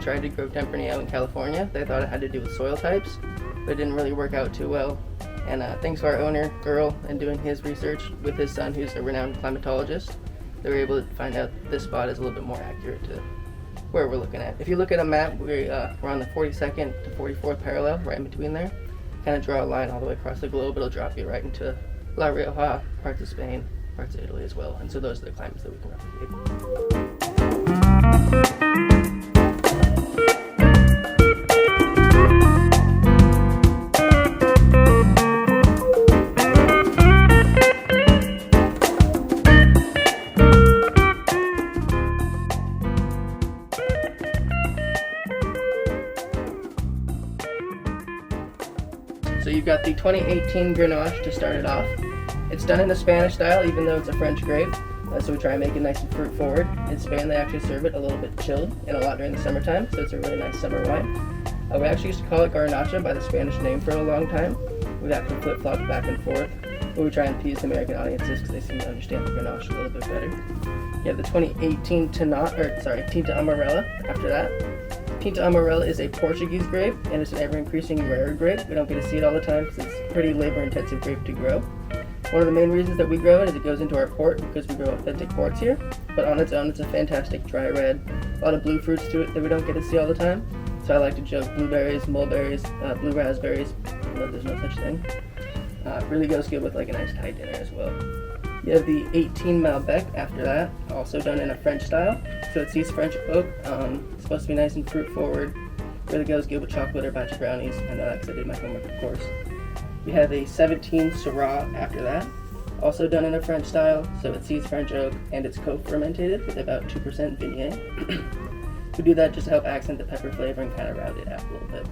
tried to grow Tempranillo in California. They thought it had to do with soil types, but it didn't really work out too well. And thanks to our owner, Earl, and doing his research with his son, who's a renowned climatologist, they were able to find out this spot is a little bit more accurate to where we're looking at. If you look at a map, we're on the 42nd to 44th parallel, right in between there. Kind of draw a line all the way across the globe, it'll drop you right into La Rioja, parts of Spain, parts of Italy as well. And so those are the climates that we can replicate. So you've got the 2018 Grenache to start it off. It's done in the Spanish style, even though it's a French grape. So we try and make it nice and fruit forward. In Spain, they actually serve it a little bit chilled and a lot during the summertime, so it's a really nice summer wine. We actually used to call it Garnacha by the Spanish name for a long time. We've actually flip-flopped back and forth, but we try and appease the American audiences because they seem to understand the Grenache a little bit better. You have the 2018 Tinta Amarela after that. Tinta Amarela is a Portuguese grape, and it's an ever-increasing rare grape. We don't get to see it all the time because it's a pretty labor-intensive grape to grow. One of the main reasons that we grow it is it goes into our port because we grow authentic ports here, but on its own it's a fantastic dry red. A lot of blue fruits to it that we don't get to see all the time. So I like to joke blueberries, mulberries, blue raspberries, even though there's no such thing. Really goes good with like a nice Thai dinner as well. You have the 18 Malbec after that, also done in a French style. So it sees French oak, it's supposed to be nice and fruit forward. Really goes good with chocolate or batch of brownies. I know that because I did my homework, of course. We have a 17 Syrah after that, also done in a French style, so it sees French oak and it's co-fermented with about 2% Viognier. We do that just to help accent the pepper flavor and kind of round it out a little bit.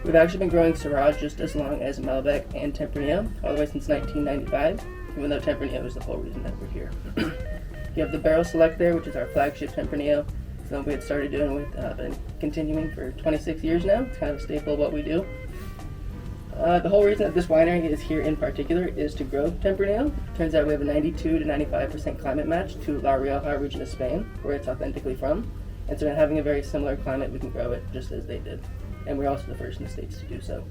We've actually been growing Syrah just as long as Malbec and Tempranillo, all the way since 1995, even though Tempranillo is the whole reason that we're here. You have the Barrel Select there, which is our flagship Tempranillo. It's something we had started doing with, been continuing for 26 years now. It's kind of a staple of what we do. The whole reason that this winery is here in particular is to grow Tempranillo. Turns out we have a 92 to 95% climate match to La Rioja region of Spain, where it's authentically from. And so in having a very similar climate, we can grow it just as they did. And we're also the first in the States to do so.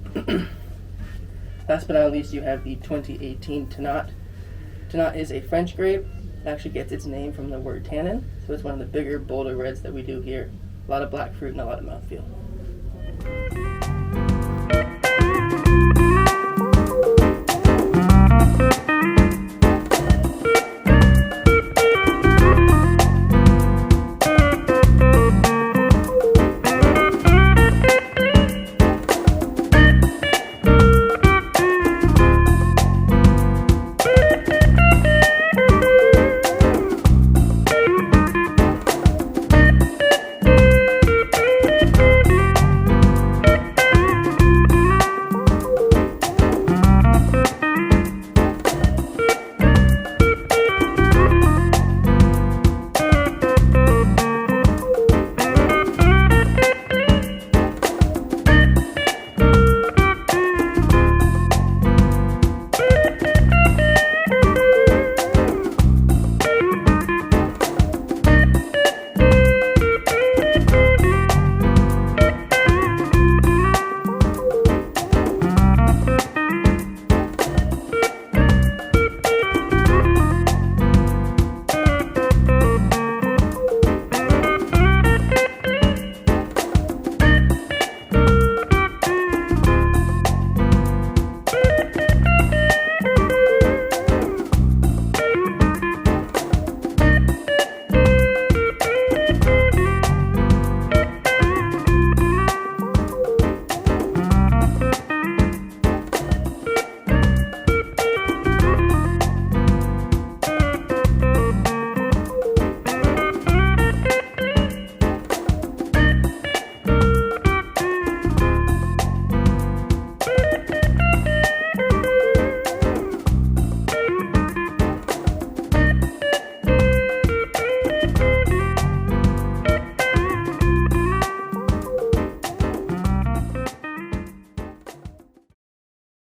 Last but not least, you have the 2018 Tannat. Tannat is a French grape. It actually gets its name from the word tannin. So it's one of the bigger, bolder reds that we do here. A lot of black fruit and a lot of mouthfeel.